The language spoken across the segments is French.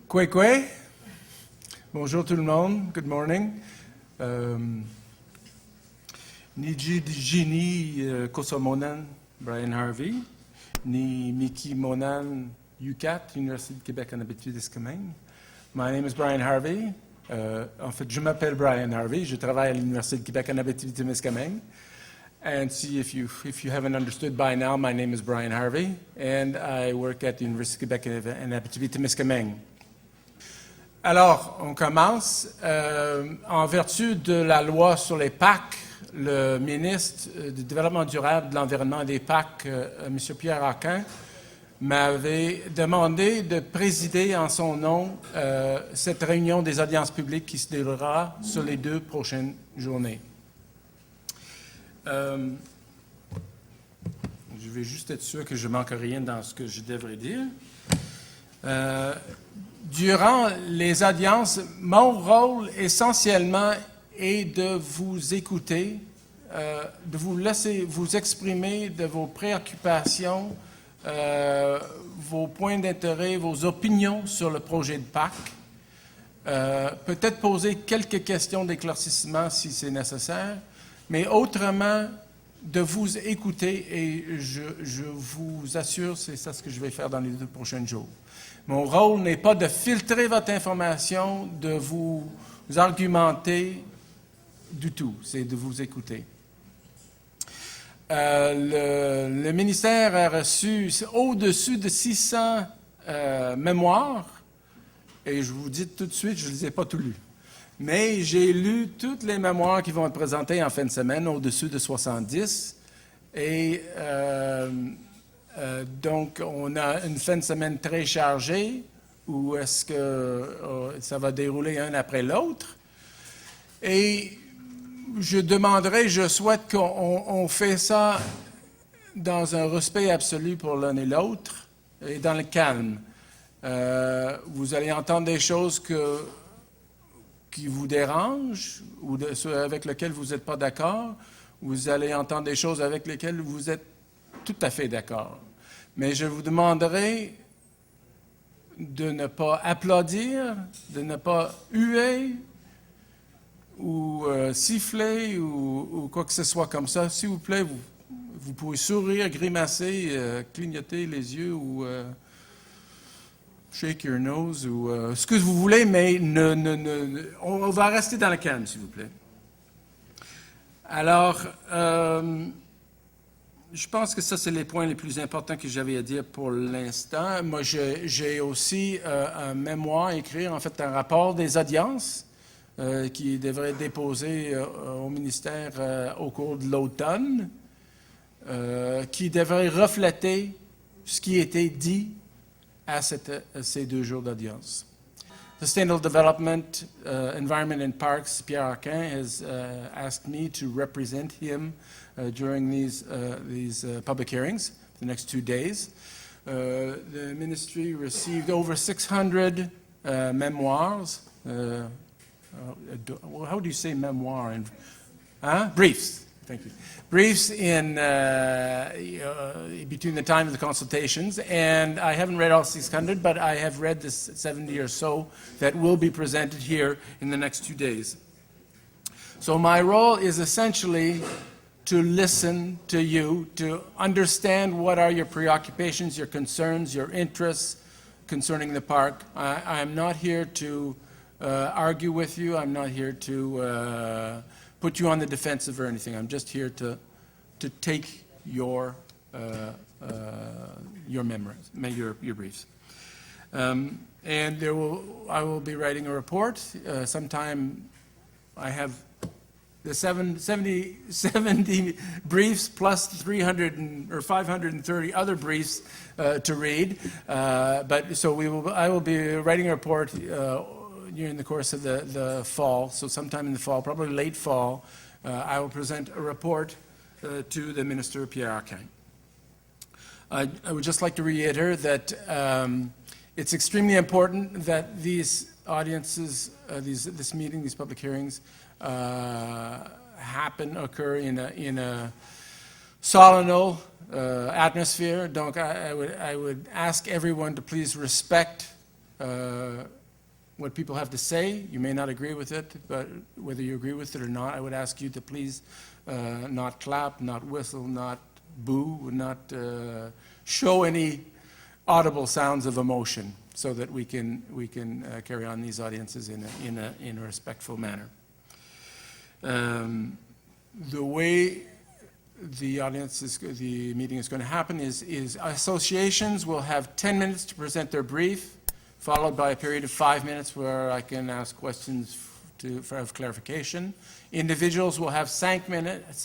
Kwekwe. Bonjour tout le monde. Good morning. Niji Dijini Kosomonan, Brian Harvey. Ni Miki Monan, UQAT, Université du Québec en Abitibi-Témiscamingue. My name is Brian Harvey. En fait, je m'appelle Brian Harvey. Je travaille à l'Université du Québec en Abitibi-Témiscamingue. And see, if you haven't understood by now, my name is Brian Harvey, and I work at the University of Quebec in Abitibi-Témiscamingue. Alors, on commence. En vertu de la loi sur les PAC, le ministre du Développement durable, de l'Environnement et des PAC, M. Pierre Arcan, m'avait demandé de présider en son nom cette réunion des audiences publiques qui se déroulera sur les 2 prochaines journées. Je vais juste être sûr que je ne manque rien dans ce que je devrais dire. Durant les audiences, mon rôle essentiellement est de vous écouter, de vous laisser vous exprimer de vos préoccupations, vos points d'intérêt, vos opinions sur le projet de PAC. Peut-être poser quelques questions d'éclaircissement si c'est nécessaire. Mais autrement, de vous écouter, et je vous assure, c'est ça ce que je vais faire dans les 2 prochains jours. Mon rôle n'est pas de filtrer votre information, de vous argumenter du tout, c'est de vous écouter. Le ministère a reçu au-dessus de 600 mémoires, et je vous dis tout de suite, je ne les ai pas tous lus. Mais j'ai lu toutes les mémoires qui vont être présentées en fin de semaine, au-dessus de 70. Et donc, on a une fin de semaine très chargée, où est-ce que ça va dérouler un après l'autre. Et je souhaite qu'on fait ça dans un respect absolu pour l'un et l'autre, et dans le calme. Vous allez entendre des choses qui vous dérangent ou avec lesquelles vous n'êtes pas d'accord, vous allez entendre des choses avec lesquelles vous êtes tout à fait d'accord. Mais je vous demanderai de ne pas applaudir, de ne pas huer ou siffler ou quoi que ce soit comme ça. S'il vous plaît, vous pouvez sourire, grimacer, clignoter les yeux ou shake your nose ou ce que vous voulez, mais on va rester dans le calme, s'il vous plaît. Alors, je pense que ça, c'est les points les plus importants que j'avais à dire pour l'instant. Moi, j'ai aussi un mémoire à écrire, en fait, un rapport des audiences qui devrait être déposé au ministère au cours de l'automne, qui devrait refléter ce qui a été dit à ces 2 jours d'audience. Sustainable Development, Environment and Parks, Pierre Arcan has asked me to represent him during these public hearings, the next 2 days. The ministry received over 600 memoirs. How do you say memoir? Briefs. Thank you. Briefs in between the time of the consultations, and I haven't read all 600, but I have read the 70 or so that will be presented here in the next 2 days. So my role is essentially to listen to you, to understand what are your preoccupations, your concerns, your interests concerning the park. I am not here to argue with you. I'm not here to put you on the defensive or anything. I'm just here to take your memories, your briefs. And I will be writing a report. Sometime I have the 70 briefs plus 300 or 530 other briefs to read. But so I will be writing a report during the course of the fall, so sometime in the fall, probably late fall, I will present a report to the Minister, Pierre Arcan. I would just like to reiterate that it's extremely important that these audiences, this meeting, these public hearings, occur in a solemn atmosphere. Donc, I would ask everyone to please respect what people have to say. You may not agree with it, but whether you agree with it or not, I would ask you to please not clap, not whistle, not boo, not show any audible sounds of emotion, so that we can carry on these audiences in a respectful manner. The way the meeting is going to happen is associations will have 10 minutes to present their brief, followed by a period of 5 minutes where I can ask questions for clarification. Individuals will have 5 minutes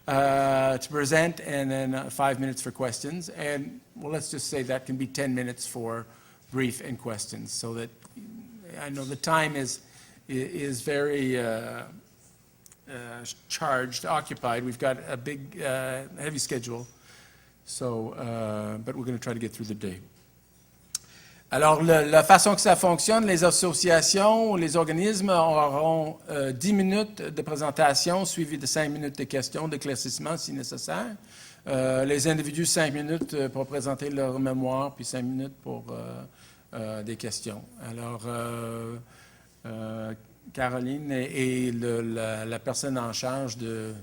to present, and then 5 minutes for questions. And well, let's just say that can be 10 minutes for brief and questions, so that I know the time is very charged, occupied. We've got a big, heavy schedule, so but we're going to try to get through the day. Alors, la façon que ça fonctionne, les associations, les organismes auront 10 minutes de présentation, suivies de 5 minutes de questions, d'éclaircissement si nécessaire. Les individus, 5 minutes pour présenter leur mémoire, puis 5 minutes pour des questions. Alors, Caroline est la personne en charge de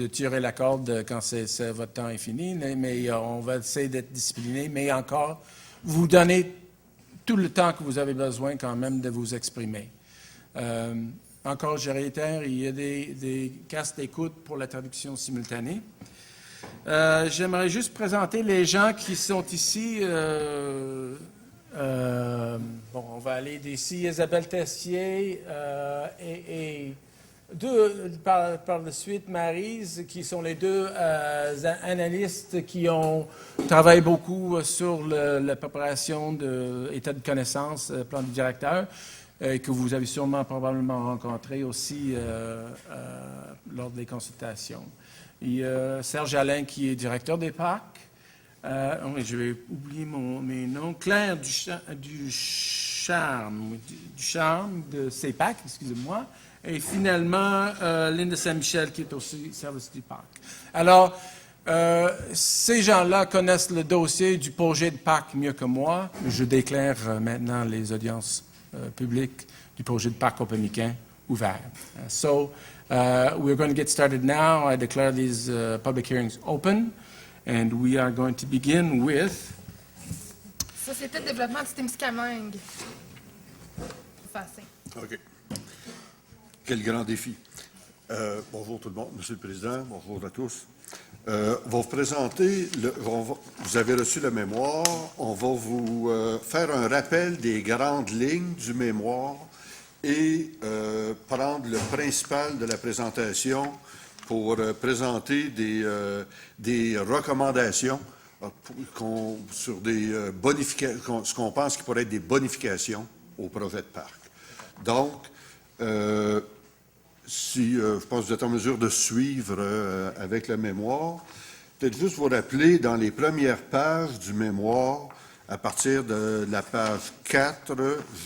tirer la corde quand votre temps est fini, mais on va essayer d'être discipliné, mais encore, vous donnez tout le temps que vous avez besoin quand même de vous exprimer. Encore, je réitère, il y a des casques d'écoute pour la traduction simultanée. J'aimerais juste présenter les gens qui sont ici. On va aller d'ici, Isabelle Tessier et par la suite Maryse, qui sont les deux analystes qui travaillent beaucoup sur la préparation de l'état de connaissance, plan du directeur, que vous avez probablement rencontré aussi lors des consultations. Il y a Serge Alain qui est directeur des PAC. Je vais oublier mes noms. Claire Ducharme de CEPAC, excusez-moi. Et finalement, Linda Saint-Michel, qui est aussi service du PAC. Alors, ces gens-là connaissent le dossier du projet de PAC mieux que moi. Je déclare maintenant les audiences publiques du projet de PAC copernicien ouvertes. So, we're going to get started now. I declare these public hearings open, and we are going to begin with... Société de développement du Témiscamingue. Facile. OK. Quel grand défi. Bonjour tout le monde, Monsieur le Président, bonjour à tous. On va vous présenter, vous avez reçu le mémoire, on va vous faire un rappel des grandes lignes du mémoire et prendre le principal de la présentation pour présenter des recommandations sur ce qu'on pense qui pourrait être des bonifications au projet de parc. Donc, je pense que vous êtes en mesure de suivre avec le mémoire. Peut-être juste vous rappeler, dans les premières pages du mémoire, à partir de la page 4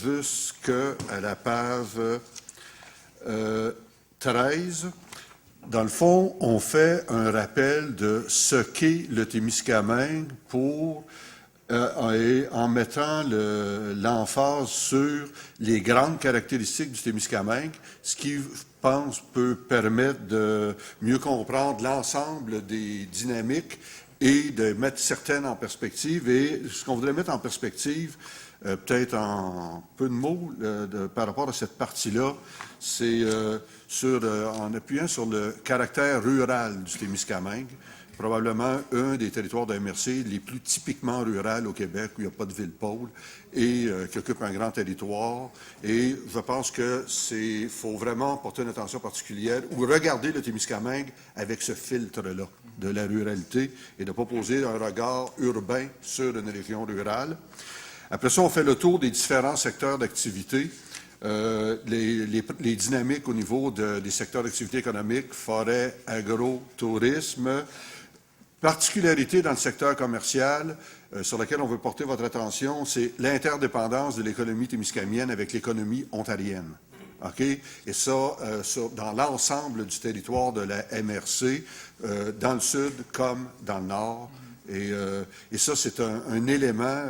jusqu'à la page 13, dans le fond, on fait un rappel de ce qu'est le Témiscamingue en mettant l'emphase sur les grandes caractéristiques du Témiscamingue, ce qui, je pense, peut permettre de mieux comprendre l'ensemble des dynamiques et de mettre certaines en perspective. Et ce qu'on voudrait mettre en perspective, peut-être en peu de mots, par rapport à cette partie-là, c'est en appuyant sur le caractère rural du Témiscamingue, probablement un des territoires de MRC les plus typiquement rural au Québec, où il n'y a pas de ville-pôle, et qui occupe un grand territoire. Et je pense qu'il faut vraiment porter une attention particulière ou regarder le Témiscamingue avec ce filtre-là de la ruralité et de ne pas poser un regard urbain sur une région rurale. Après ça, on fait le tour des différents secteurs d'activité. Les dynamiques au niveau des secteurs d'activité économique, forêt, agro, tourisme, particularité dans le secteur commercial sur laquelle on veut porter votre attention, c'est l'interdépendance de l'économie témiscamienne avec l'économie ontarienne. Okay? Et ça, dans l'ensemble du territoire de la MRC, dans le sud comme dans le nord, Et ça, c'est un élément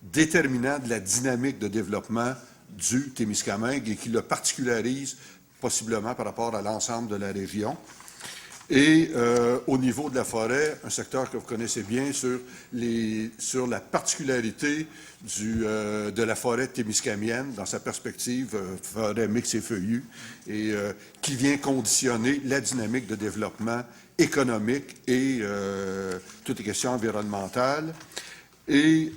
déterminant de la dynamique de développement du Témiscamingue et qui le particulirise possiblement par rapport à l'ensemble de la région. Et au niveau de la forêt, un secteur que vous connaissez bien sur la particularité de la forêt témiscamienne dans sa perspective forêt mixte et feuillue et qui vient conditionner la dynamique de développement économique et toutes les questions environnementales. Et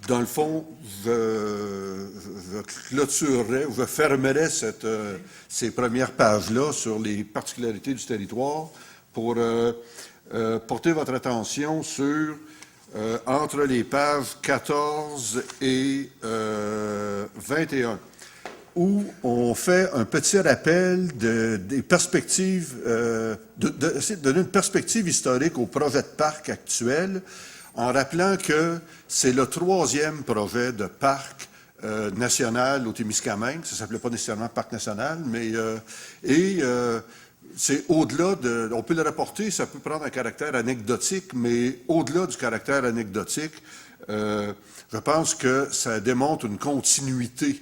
dans le fond, je clôturerais, je fermerais ces premières pages-là sur les particularités du territoire pour porter votre attention sur, entre les pages 14 et 21, où on fait un petit rappel des perspectives, d'essayer de donner une perspective historique au projet de parc actuel, en rappelant que c'est le 3e projet de parc national au Témiscamingue. Ça ne s'appelait pas nécessairement parc national, mais c'est au-delà de... On peut le rapporter, ça peut prendre un caractère anecdotique, mais au-delà du caractère anecdotique, je pense que ça démontre une continuité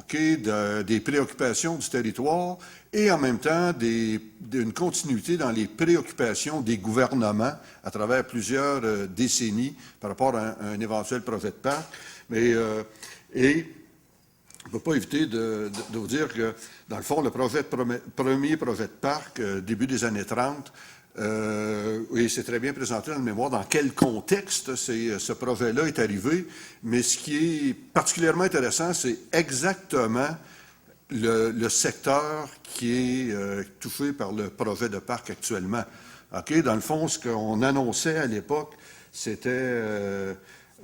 des préoccupations du territoire et en même temps d'une continuité dans les préoccupations des gouvernements à travers plusieurs décennies par rapport à un éventuel projet de parc. Mais, et on ne peut pas éviter de vous dire que, dans le fond, le premier projet de parc, début des années 30, et c'est très bien présenté dans le mémoire dans quel contexte ce projet-là est arrivé, mais ce qui est particulièrement intéressant, c'est exactement le secteur qui est touché par le projet de parc actuellement. Dans le fond, ce qu'on annonçait à l'époque, c'était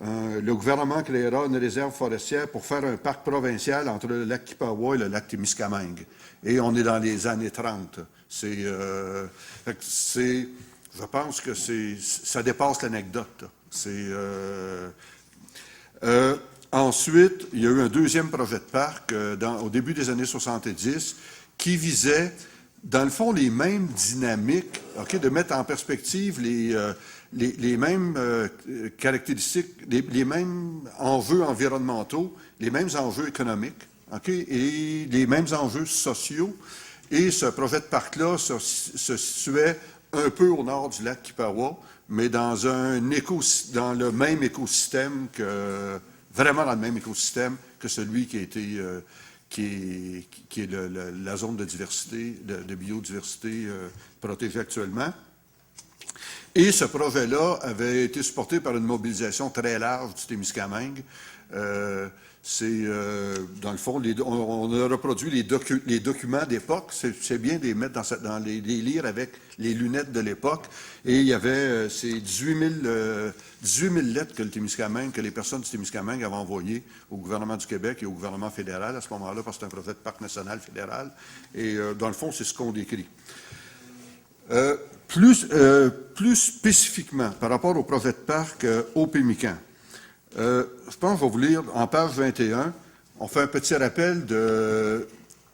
le gouvernement créera une réserve forestière pour faire un parc provincial entre le lac Kipawa et le lac Témiscamingue. Et on est dans les années 30. Je pense que ça dépasse l'anecdote. Ensuite, il y a eu un deuxième projet de parc au début des années 70 qui visait, dans le fond, les mêmes dynamiques, de mettre en perspective les mêmes caractéristiques, les mêmes enjeux environnementaux, les mêmes enjeux économiques, et les mêmes enjeux sociaux. Et ce projet de parc-là se situait un peu au nord du lac Kipawa, mais dans le même écosystème vraiment dans le même écosystème que celui qui a été qui est la zone de diversité, de biodiversité protégée actuellement. Et ce projet-là avait été supporté par une mobilisation très large du Témiscamingue. Dans le fond, on a reproduit les documents d'époque. C'est bien de les mettre les lire avec les lunettes de l'époque. Et il y avait ces 18 000 lettres que les personnes du Témiscamingue avaient envoyées au gouvernement du Québec et au gouvernement fédéral à ce moment-là, parce que c'est un projet de parc national fédéral. Et dans le fond, c'est ce qu'on décrit. Plus spécifiquement, par rapport au projet de parc au Pémican, je pense que je vais vous lire en page 21, on fait un petit rappel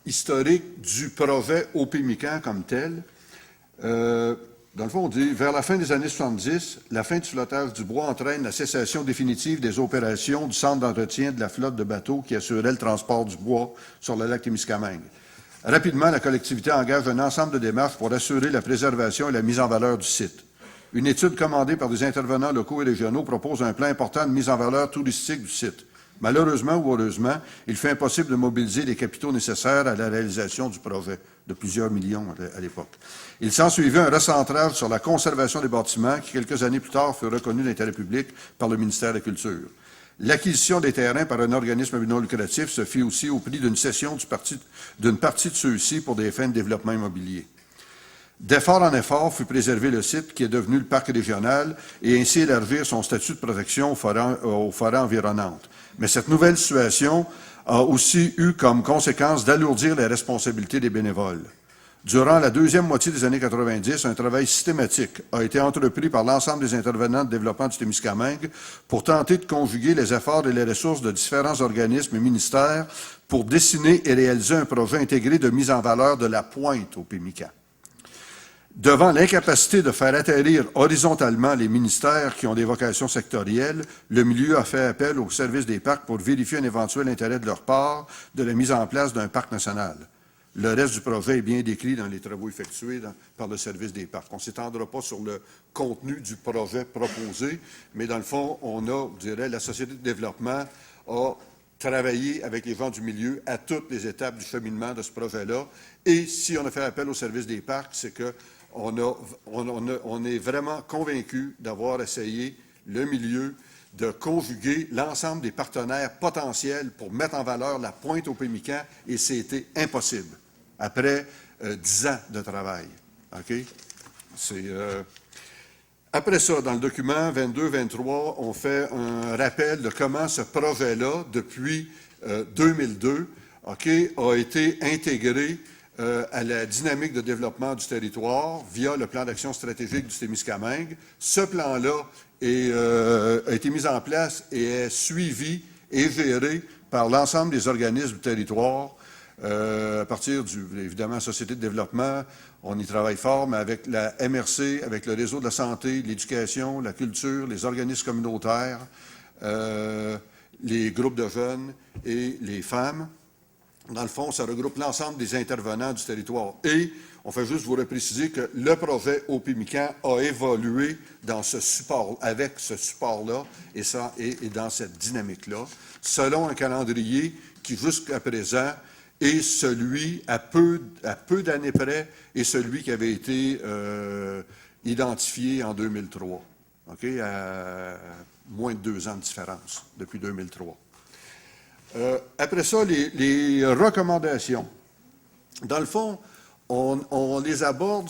historique du projet au Pémican comme tel. Dans le fond, on dit, vers la fin des années 70, la fin du flottage du bois entraîne la cessation définitive des opérations du centre d'entretien de la flotte de bateaux qui assurait le transport du bois sur le lac Témiscamingue. Rapidement, la collectivité engage un ensemble de démarches pour assurer la préservation et la mise en valeur du site. Une étude commandée par des intervenants locaux et régionaux propose un plan important de mise en valeur touristique du site. Malheureusement ou heureusement, il fait impossible de mobiliser les capitaux nécessaires à la réalisation du projet, de plusieurs millions à l'époque. Il s'ensuivit un recentrage sur la conservation des bâtiments qui, quelques années plus tard, fut reconnu d'intérêt public par le ministère de la Culture. L'acquisition des terrains par un organisme non lucratif se fit aussi au prix d'une cession d'une partie de ceux-ci pour des fins de développement immobilier. D'effort en effort fut préservé le site qui est devenu le parc régional et ainsi élargir son statut de protection aux forêts environnantes. Mais cette nouvelle situation a aussi eu comme conséquence d'alourdir les responsabilités des bénévoles. Durant la deuxième moitié des années 90, un travail systématique a été entrepris par l'ensemble des intervenants de développement du Témiscamingue pour tenter de conjuguer les efforts et les ressources de différents organismes et ministères pour dessiner et réaliser un projet intégré de mise en valeur de la pointe au Pémican. Devant l'incapacité de faire atterrir horizontalement les ministères qui ont des vocations sectorielles, le milieu a fait appel au service des parcs pour vérifier un éventuel intérêt de leur part de la mise en place d'un parc national. Le reste du projet est bien décrit dans les travaux effectués par le service des parcs. On ne s'étendra pas sur le contenu du projet proposé, mais dans le fond, on a, je dirais, la société de développement a travaillé avec les gens du milieu à toutes les étapes du cheminement de ce projet-là. Et si on a fait appel au service des parcs, c'est que on est vraiment convaincu d'avoir essayé le milieu de conjuguer l'ensemble des partenaires potentiels pour mettre en valeur la pointe au Pémican, et c'était impossible après 10 ans de travail. OK? Après ça, dans le document 22-23, on fait un rappel de comment ce projet-là, depuis 2002, OK, a été intégré à la dynamique de développement du territoire via le plan d'action stratégique du Témiscamingue. Ce plan-là a été mis en place et est suivi et géré par l'ensemble des organismes du territoire, à partir évidemment, la Société de développement. On y travaille fort, mais avec la MRC, avec le réseau de la santé, l'éducation, la culture, les organismes communautaires, les groupes de jeunes et les femmes. Dans le fond, ça regroupe l'ensemble des intervenants du territoire. Et on fait juste vous repréciser que le projet au Pémican a évolué dans ce support, avec ce support-là et dans cette dynamique-là, selon un calendrier qui, jusqu'à présent, est celui, à peu d'années près, est celui qui avait été identifié en 2003. OK? À moins de 2 ans de différence depuis 2003. Après ça, les recommandations. Dans le fond, on les aborde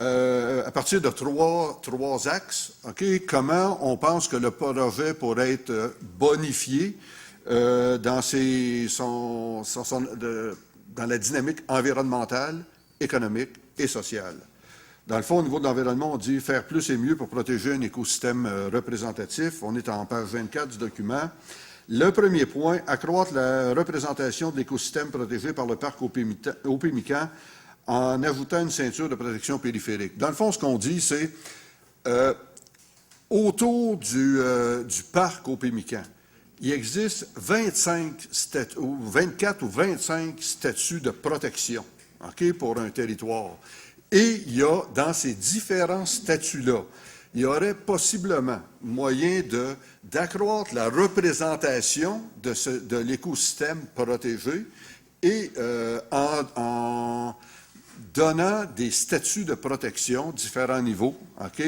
à partir de trois axes. Okay? Comment on pense que le projet pourrait être bonifié dans la dynamique environnementale, économique et sociale. Dans le fond, au niveau de l'environnement, on dit faire plus et mieux pour protéger un écosystème représentatif. On est en page 24 du document. Le premier point, accroître la représentation de l'écosystème protégé par le parc au Pémican en ajoutant une ceinture de protection périphérique. Dans le fond, ce qu'on dit, c'est autour du parc au Pémican, il existe 24 ou 25 statuts de protection, OK, pour un territoire. Et il y a, dans ces différents statuts-là, il y aurait possiblement moyen d'accroître la représentation de l'écosystème protégé et en donnant des statuts de protection, différents niveaux, OK,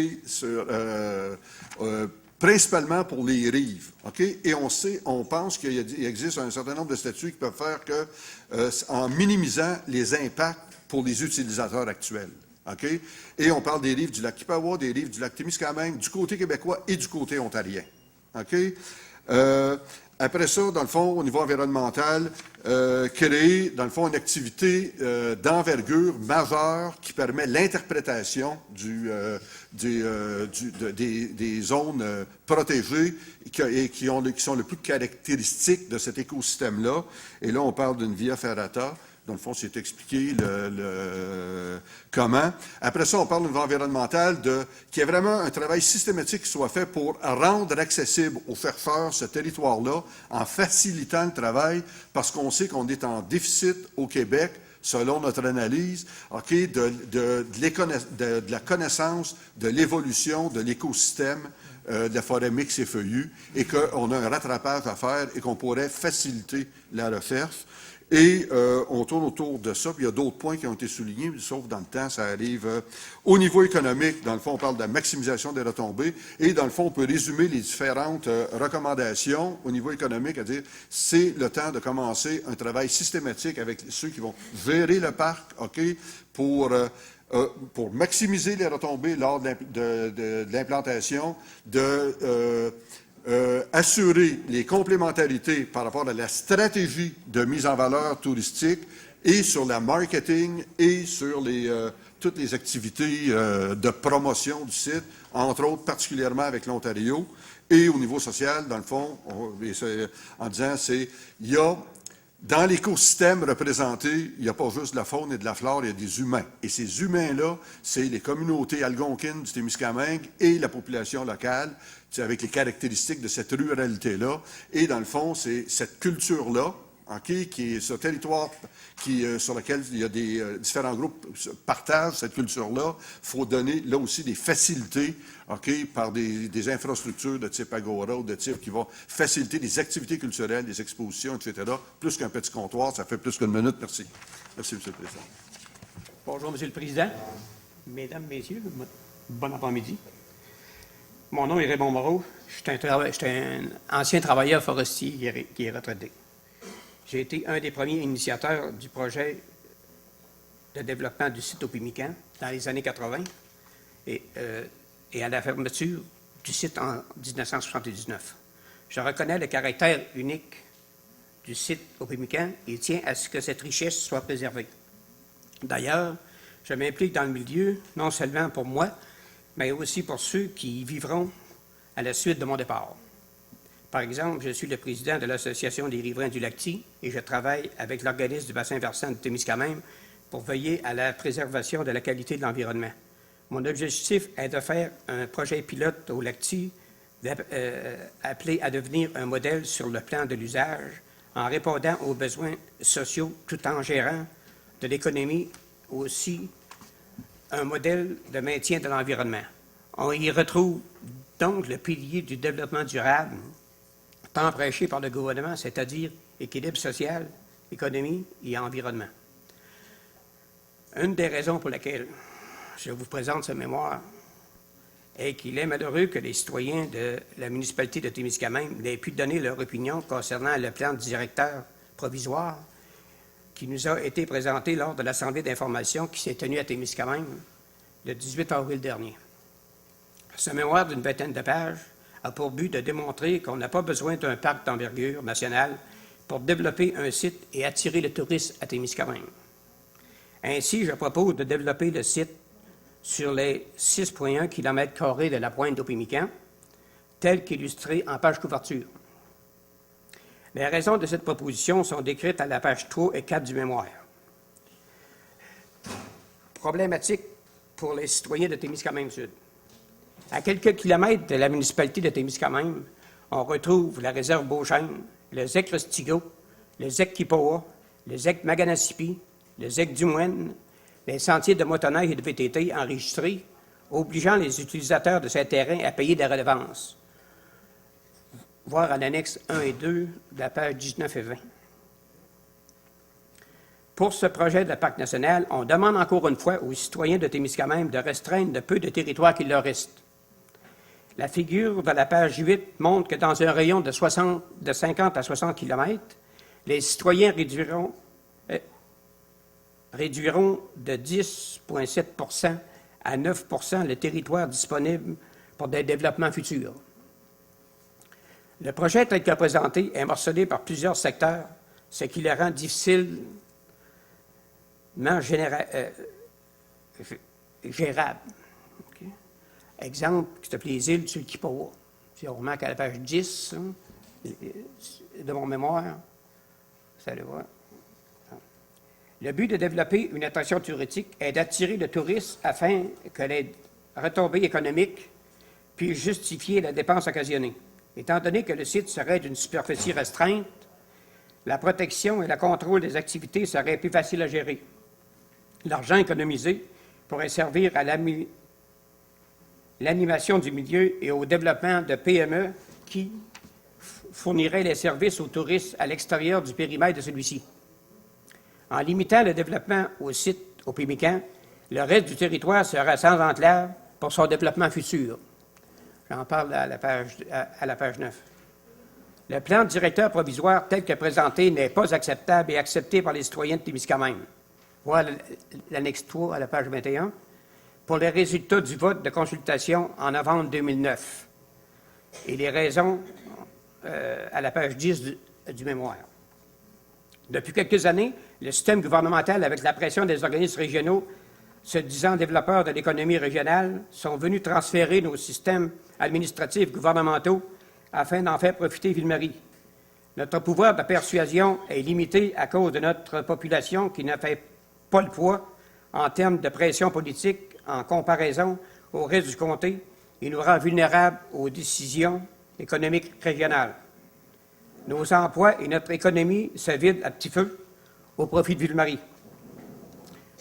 principalement pour les rives. OK? Et on pense qu'il existe un certain nombre de statuts qui peuvent faire en minimisant les impacts pour les utilisateurs actuels. OK? Et on parle des rives du lac Kippawa, des rives du lac Témiscamingue, du côté québécois et du côté ontarien. OK? Après ça, dans le fond, au niveau environnemental, créer, dans le fond, une activité d'envergure majeure qui permet l'interprétation des zones protégées qui sont le plus caractéristiques de cet écosystème-là. Et là, on parle d'une via ferrata. Dans le fond, c'est expliqué comment. Après ça, on parle au niveau environnemental qu'il y ait vraiment un travail systématique qui soit fait pour rendre accessible aux chercheurs ce territoire-là en facilitant le travail, parce qu'on sait qu'on est en déficit au Québec, selon notre analyse, okay, de la connaissance de l'évolution de l'écosystème de la forêt mixte et feuillue, et qu'on a un rattrapage à faire et qu'on pourrait faciliter la recherche. Et on tourne autour de ça, puis il y a d'autres points qui ont été soulignés, sauf dans le temps, ça arrive. Au niveau économique, dans le fond, on parle de la maximisation des retombées, et dans le fond, on peut résumer les différentes recommandations au niveau économique, à dire, c'est le temps de commencer un travail systématique avec ceux qui vont gérer le parc, OK, pour maximiser les retombées lors de l'implantation, assurer les complémentarités par rapport à la stratégie de mise en valeur touristique et sur la marketing et sur toutes les activités de promotion du site, entre autres particulièrement avec l'Ontario. Et au niveau social, dans le fond, en disant, il y a Dans l'écosystème représenté, il n'y a pas juste de la faune et de la flore, il y a des humains. Et ces humains-là, c'est les communautés algonquines du Témiscamingue et la population locale, avec les caractéristiques de cette ruralité-là. Et dans le fond, c'est cette culture-là, okay, qui est ce territoire sur lequel il y a des différents groupes partagent cette culture-là. Il faut donner là aussi des facilités, okay, par des infrastructures de type agora ou de type qui vont faciliter des activités culturelles, des expositions, etc. Plus qu'un petit comptoir, ça fait plus qu'une minute. Merci. Merci, M. le Président. Bonjour, M. le Président. Mesdames, Messieurs, bon après-midi. Mon nom est Raymond Moreau. Je suis un ancien travailleur forestier qui est retraité. J'ai été un des premiers initiateurs du projet de développement du site au Pimican dans les années 80 et à la fermeture du site en 1979. Je reconnais le caractère unique du site au Pimican et tiens à ce que cette richesse soit préservée. D'ailleurs, je m'implique dans le milieu, non seulement pour moi, mais aussi pour ceux qui y vivront à la suite de mon départ. Par exemple, je suis le président de l'Association des riverains du Lac-Ty et je travaille avec l'organisme du bassin versant de Témiscamingue pour veiller à la préservation de la qualité de l'environnement. Mon objectif est de faire un projet pilote au Lac-Ty appelé à devenir un modèle sur le plan de l'usage en répondant aux besoins sociaux tout en gérant de l'économie aussi un modèle de maintien de l'environnement. On y retrouve donc le pilier du développement durable tant prêché par le gouvernement, c'est-à-dire équilibre social, économie et environnement. Une des raisons pour lesquelles je vous présente ce mémoire est qu'il est malheureux que les citoyens de la municipalité de Témiscamingue n'aient pu donner leur opinion concernant le plan directeur provisoire qui nous a été présenté lors de l'Assemblée d'information qui s'est tenue à Témiscamingue le 18 avril dernier. Ce mémoire d'une vingtaine de pages a pour but de démontrer qu'on n'a pas besoin d'un parc d'envergure nationale pour développer un site et attirer le tourisme à Témiscamingue. Ainsi, je propose de développer le site sur les 6,1 km² de la pointe d'Opimican, tel qu'illustré en page couverture. Les raisons de cette proposition sont décrites à la page 3 et 4 du mémoire. Problématique pour les citoyens de Témiscamingue-Sud. À quelques kilomètres de la municipalité de Témiscamingue, on retrouve la réserve Beauchesne, le ZEC Rostigo, le ZEC Kipawa, le ZEC Maganasipi, le ZEC du Moine, les sentiers de motoneige et de VTT enregistrés, obligeant les utilisateurs de ces terrains à payer des redevances. Voir en annexe 1 et 2 de la page 19 et 20. Pour ce projet de parc national, on demande encore une fois aux citoyens de Témiscamingue de restreindre le peu de territoire qu'il leur reste. La figure de la page 8 montre que dans un rayon de 50 à 60 km, les citoyens réduiront de 10,7 à 9 le territoire disponible pour des développements futurs. Le projet tel que présenté est morcelé par plusieurs secteurs, ce qui le rend difficilement gérable. Okay. Exemple, s'il te plaît, les îles sur le Kipawa. Si on remarque à la page 10 de mon mémoire, ça le voit. Le but de développer une attraction touristique est d'attirer le tourisme afin que les retombées économiques puissent justifier la dépense occasionnée. Étant donné que le site serait d'une superficie restreinte, la protection et le contrôle des activités seraient plus faciles à gérer. L'argent économisé pourrait servir à l'animation du milieu et au développement de PME qui fourniraient les services aux touristes à l'extérieur du périmètre de celui-ci. En limitant le développement au site au Pimican, le reste du territoire sera sans enclave pour son développement futur. J'en parle à la page 9. Le plan directeur provisoire tel que présenté n'est pas acceptable et accepté par les citoyens de Témiscamingue. Voilà l'annexe 3 à la page 21. Pour les résultats du vote de consultation en novembre 2009 et les raisons à la page 10 du mémoire. Depuis quelques années, le système gouvernemental, avec la pression des organismes régionaux se disant développeurs de l'économie régionale, sont venus transférer nos systèmes administratifs gouvernementaux afin d'en faire profiter Ville-Marie. Notre pouvoir de persuasion est limité à cause de notre population qui ne fait pas le poids en termes de pression politique en comparaison au reste du comté et nous rend vulnérables aux décisions économiques régionales. Nos emplois et notre économie se vident à petit feu au profit de Ville-Marie.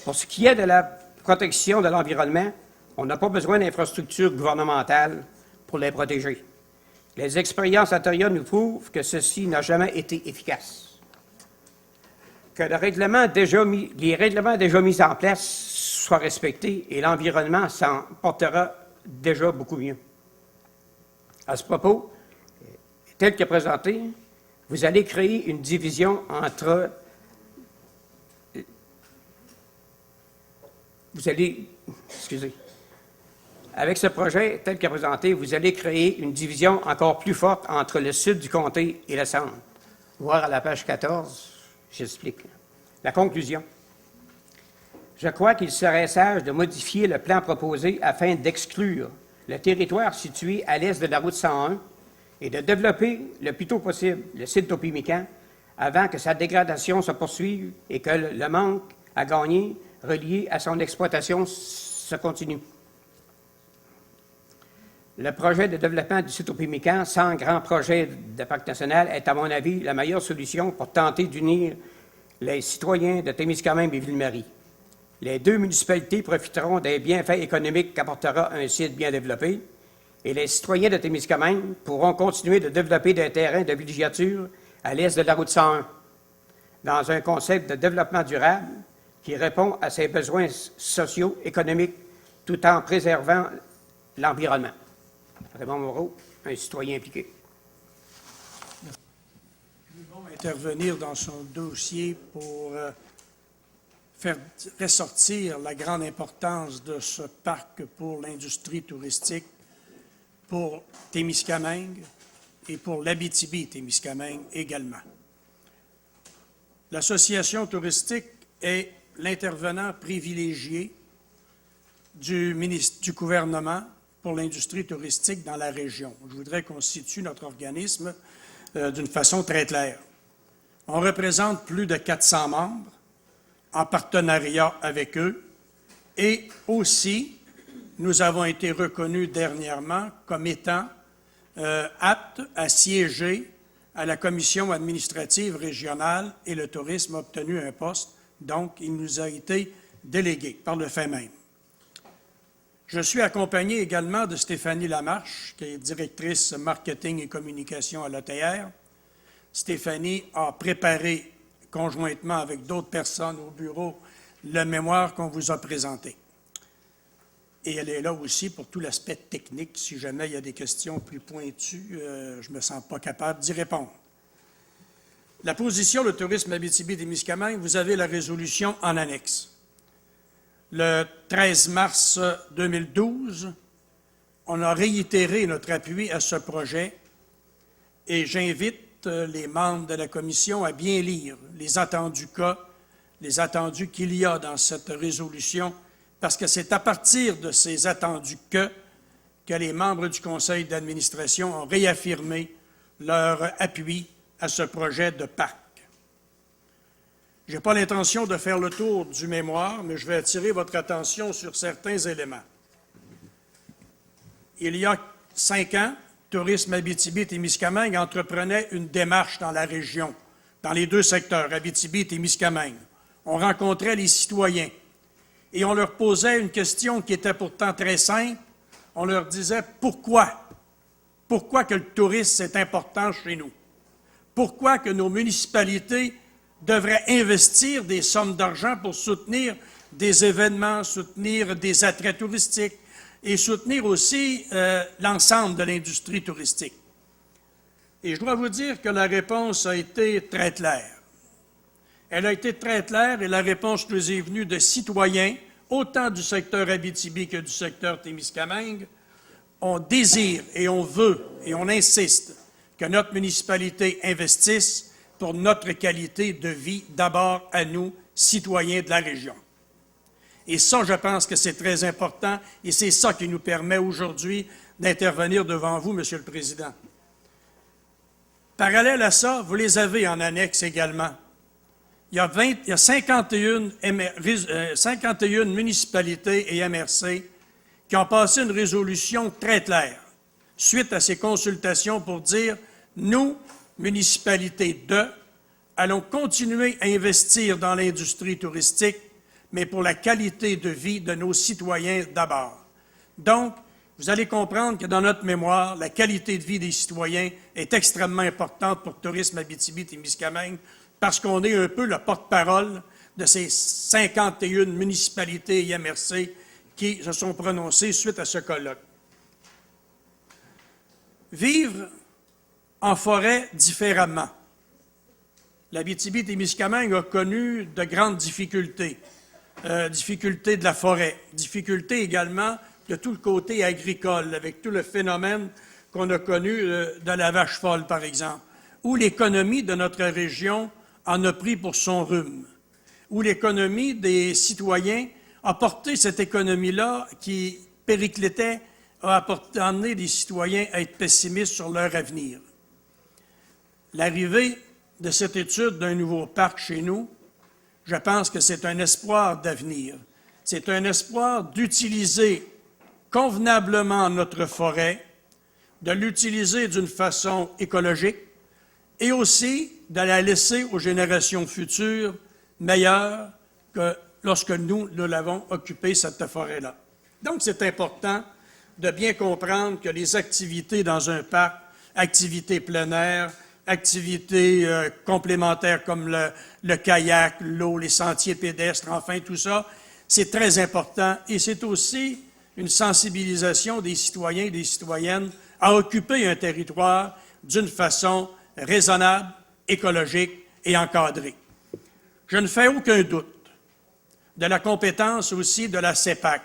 Pour ce qui est de la protection de l'environnement, on n'a pas besoin d'infrastructures gouvernementales pour les protéger. Les expériences antérieures nous prouvent que ceci n'a jamais été efficace. Que les règlements déjà mis en place soient respectés et l'environnement s'en portera déjà beaucoup mieux. À ce propos, tel que présenté, vous allez créer une division entre... Avec ce projet tel que présenté, vous allez créer une division encore plus forte entre le sud du comté et le centre. Voir à la page 14, j'explique. La conclusion. Je crois qu'il serait sage de modifier le plan proposé afin d'exclure le territoire situé à l'est de la route 101 et de développer le plus tôt possible le site d'Opimican avant que sa dégradation se poursuive et que le manque à gagner relié à son exploitation se continue. Le projet de développement du site Opimican, sans grand projet de parc national, est, à mon avis, la meilleure solution pour tenter d'unir les citoyens de Témiscamingue et Ville-Marie. Les deux municipalités profiteront des bienfaits économiques qu'apportera un site bien développé et les citoyens de Témiscamingue pourront continuer de développer des terrains de villégiature à l'est de la route 101 dans un concept de développement durable qui répond à ses besoins sociaux, économiques, tout en préservant l'environnement. Raymond Moreau, un citoyen impliqué. Nous allons intervenir dans son dossier pour faire ressortir la grande importance de ce parc pour l'industrie touristique, pour Témiscamingue et pour l'Abitibi-Témiscamingue également. L'Association touristique est l'intervenant privilégié du gouvernement pour l'industrie touristique dans la région. Je voudrais qu'on situe notre organisme d'une façon très claire. On représente plus de 400 membres en partenariat avec eux et aussi, nous avons été reconnus dernièrement comme étant aptes à siéger à la commission administrative régionale et le tourisme a obtenu un poste, donc il nous a été délégué par le fait même. Je suis accompagné également de Stéphanie Lamarche, qui est directrice marketing et communication à l'ATR. Stéphanie a préparé, conjointement avec d'autres personnes au bureau, le mémoire qu'on vous a présenté. Et elle est là aussi pour tout l'aspect technique. Si jamais il y a des questions plus pointues, je ne me sens pas capable d'y répondre. La position de tourisme Abitibi-Témiscamingue, vous avez la résolution en annexe. Le 13 mars 2012, on a réitéré notre appui à ce projet et j'invite les membres de la commission à bien lire les attendus cas, les attendus qu'il y a dans cette résolution, parce que c'est à partir de ces attendus que les membres du conseil d'administration ont réaffirmé leur appui à ce projet de parc. Je n'ai pas l'intention de faire le tour du mémoire, mais je vais attirer votre attention sur certains éléments. Il y a 5 ans, Tourisme Abitibi-Témiscamingue entreprenait une démarche dans la région, dans les deux secteurs, Abitibi et Témiscamingue. On rencontrait les citoyens et on leur posait une question qui était pourtant très simple. On leur disait pourquoi? Pourquoi que le tourisme c'est important chez nous? Pourquoi que nos municipalités devraient investir des sommes d'argent pour soutenir des événements, soutenir des attraits touristiques et soutenir aussi l'ensemble de l'industrie touristique. Et je dois vous dire que la réponse a été très claire. Elle a été très claire et la réponse nous est venue de citoyens, autant du secteur Abitibi que du secteur Témiscamingue. On désire et on veut et on insiste que notre municipalité investisse pour notre qualité de vie, d'abord à nous, citoyens de la région. Et ça, je pense que c'est très important et c'est ça qui nous permet aujourd'hui d'intervenir devant vous, Monsieur le Président. Parallèle à ça, vous les avez en annexe également. Il y a 51 municipalités et MRC qui ont passé une résolution très claire suite à ces consultations pour dire « Nous, municipalités de, allons continuer à investir dans l'industrie touristique, mais pour la qualité de vie de nos citoyens d'abord. » Donc, vous allez comprendre que dans notre mémoire, la qualité de vie des citoyens est extrêmement importante pour Tourisme Abitibi-Témiscamingue parce qu'on est un peu le porte-parole de ces 51 municipalités et MRC qui se sont prononcées suite à ce colloque. Vivre en forêt différemment. L'Abitibi-Témiscamingue a connu de grandes difficultés. Difficultés de la forêt, difficultés également de tout le côté agricole, avec tout le phénomène qu'on a connu de la vache folle, par exemple, où l'économie de notre région en a pris pour son rhume, où l'économie des citoyens a porté cette économie-là qui périclitait, a amené les citoyens à être pessimistes sur leur avenir. L'arrivée de cette étude d'un nouveau parc chez nous, je pense que c'est un espoir d'avenir. C'est un espoir d'utiliser convenablement notre forêt, de l'utiliser d'une façon écologique et aussi de la laisser aux générations futures meilleure que lorsque nous l'avons occupée, cette forêt-là. Donc, c'est important de bien comprendre que les activités dans un parc, activités plein air, activités complémentaires comme le kayak, l'eau, les sentiers pédestres, enfin tout ça, c'est très important et c'est aussi une sensibilisation des citoyens et des citoyennes à occuper un territoire d'une façon raisonnable, écologique et encadrée. Je ne fais aucun doute de la compétence aussi de la CEPAC,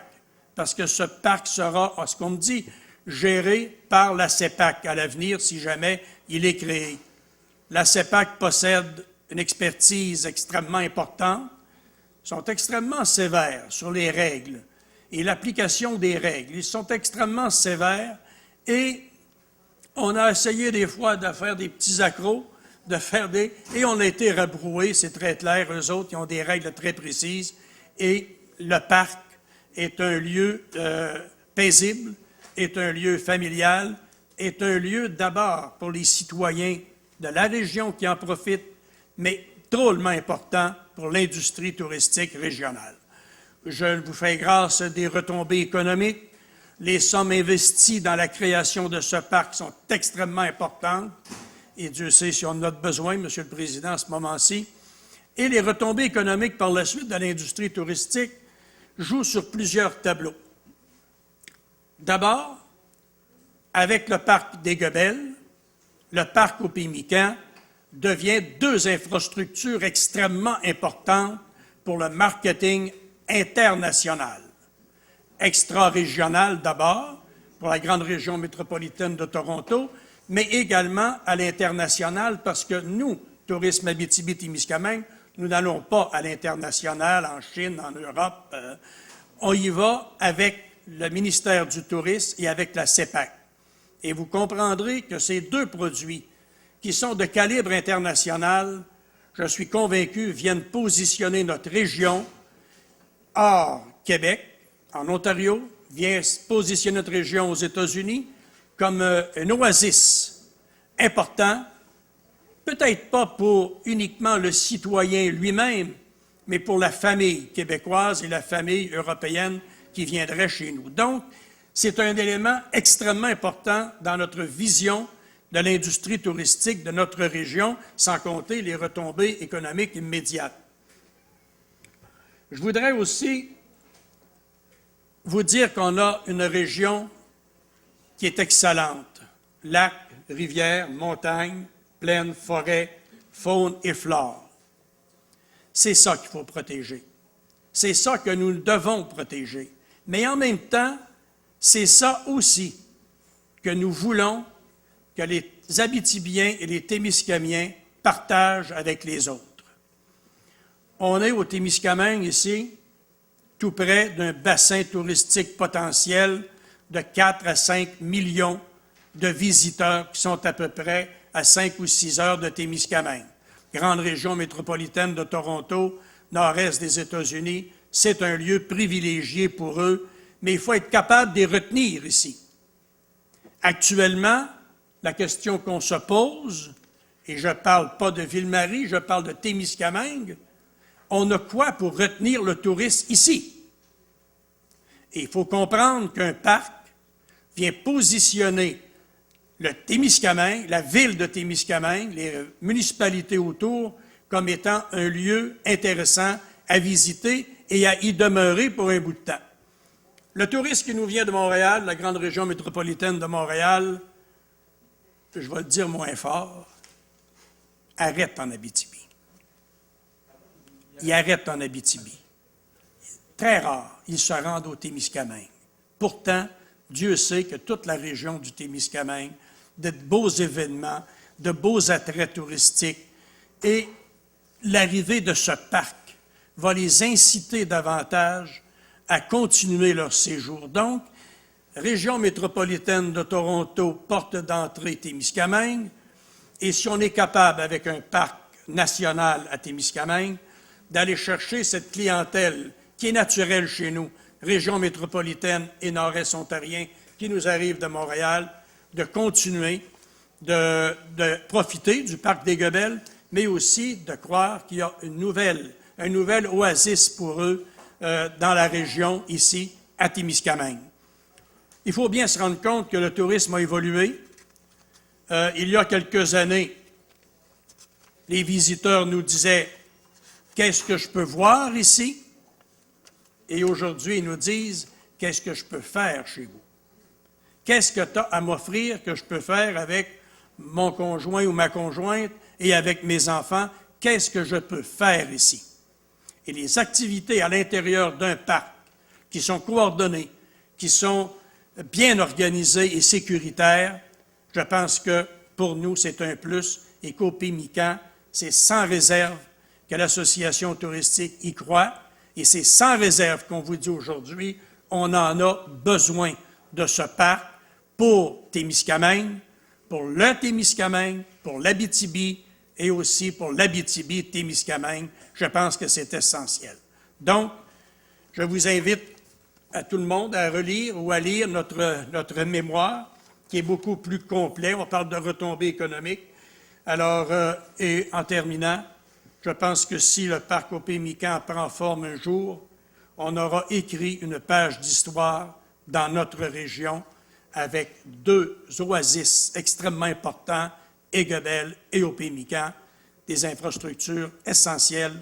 parce que ce parc sera, à ce qu'on me dit, géré par la CEPAC à l'avenir si jamais il est créé. La CEPAC possède une expertise extrêmement importante, sont extrêmement sévères sur les règles et l'application des règles. Ils sont extrêmement sévères et on a essayé des fois de faire des petits accros, et on a été rebroués, c'est très clair, eux autres, ils ont des règles très précises et le parc est un lieu paisible, est un lieu familial, est un lieu d'abord pour les citoyens de la région qui en profitent, mais drôlement important pour l'industrie touristique régionale. Je vous fais grâce des retombées économiques. Les sommes investies dans la création de ce parc sont extrêmement importantes, et Dieu sait si on en a besoin, Monsieur le Président, à ce moment-ci. Et les retombées économiques par la suite de l'industrie touristique jouent sur plusieurs tableaux. D'abord, avec le parc des Guebels, le parc au Pimicans devient deux infrastructures extrêmement importantes pour le marketing international. Extra-régional d'abord, pour la grande région métropolitaine de Toronto, mais également à l'international parce que nous, Tourisme Abitibi-Témiscamingue, nous n'allons pas à l'international, en Chine, en Europe. On y va avec le ministère du Tourisme et avec la CEPAC. Et vous comprendrez que ces deux produits qui sont de calibre international, je suis convaincu, viennent positionner notre région hors Québec, en Ontario, vient positionner notre région aux États-Unis comme un oasis important, peut-être pas pour uniquement le citoyen lui-même, mais pour la famille québécoise et la famille européenne qui viendrait chez nous. Donc, c'est un élément extrêmement important dans notre vision de l'industrie touristique de notre région, sans compter les retombées économiques immédiates. Je voudrais aussi vous dire qu'on a une région qui est excellente. Lacs, rivières, montagnes, plaines, forêts, faune et flore. C'est ça qu'il faut protéger. C'est ça que nous devons protéger. Mais en même temps, c'est ça aussi que nous voulons que les Abitibiens et les Témiscamiens partagent avec les autres. On est au Témiscamingue ici, tout près d'un bassin touristique potentiel de 4 à 5 millions de visiteurs qui sont à peu près à 5 ou 6 heures de Témiscamingue. Grande région métropolitaine de Toronto, nord-est des États-Unis, c'est un lieu privilégié pour eux, mais il faut être capable de les retenir ici. Actuellement, la question qu'on se pose, et je ne parle pas de Ville-Marie, je parle de Témiscamingue, on a quoi pour retenir le touriste ici? Et il faut comprendre qu'un parc vient positionner le Témiscamingue, la ville de Témiscamingue, les municipalités autour, comme étant un lieu intéressant à visiter et à y demeurer pour un bout de temps. Le touriste qui nous vient de Montréal, la grande région métropolitaine de Montréal, je vais le dire moins fort, arrête en Abitibi. Il arrête en Abitibi. Très rare, ils se rendent au Témiscamingue. Pourtant, Dieu sait que toute la région du Témiscamingue, de beaux événements, de beaux attraits touristiques, et l'arrivée de ce parc va les inciter davantage à continuer leur séjour. Donc, région métropolitaine de Toronto, porte d'entrée Témiscamingue, et si on est capable, avec un parc national à Témiscamingue, d'aller chercher cette clientèle qui est naturelle chez nous, région métropolitaine et nord-est ontarien, qui nous arrive de Montréal, de continuer de profiter du parc des Goebels, mais aussi de croire qu'il y a un nouvel oasis pour eux dans la région, ici, à Témiscamingue. Il faut bien se rendre compte que le tourisme a évolué. Il y a quelques années, les visiteurs nous disaient « Qu'est-ce que je peux voir ici? » Et aujourd'hui, ils nous disent « Qu'est-ce que je peux faire chez vous? Qu'est-ce que tu as à m'offrir que je peux faire avec mon conjoint ou ma conjointe et avec mes enfants? Qu'est-ce que je peux faire ici? » Et les activités à l'intérieur d'un parc qui sont coordonnées, qui sont bien organisées et sécuritaires, je pense que pour nous, c'est un plus et qu'au Pémican, c'est sans réserve que l'association touristique y croit et c'est sans réserve qu'on vous dit aujourd'hui, on en a besoin de ce parc pour Témiscamingue, pour le Témiscamingue, pour l'Abitibi et aussi pour l'Abitibi-Témiscamingue. Je pense que c'est essentiel. Donc, je vous invite à tout le monde à relire ou à lire notre mémoire, qui est beaucoup plus complet. On parle de retombées économiques. Alors, et en terminant, je pense que si le parc au Pémican prend forme un jour, on aura écrit une page d'histoire dans notre région avec 2 oasis extrêmement importants, et Goebel et au Pémican, des infrastructures essentielles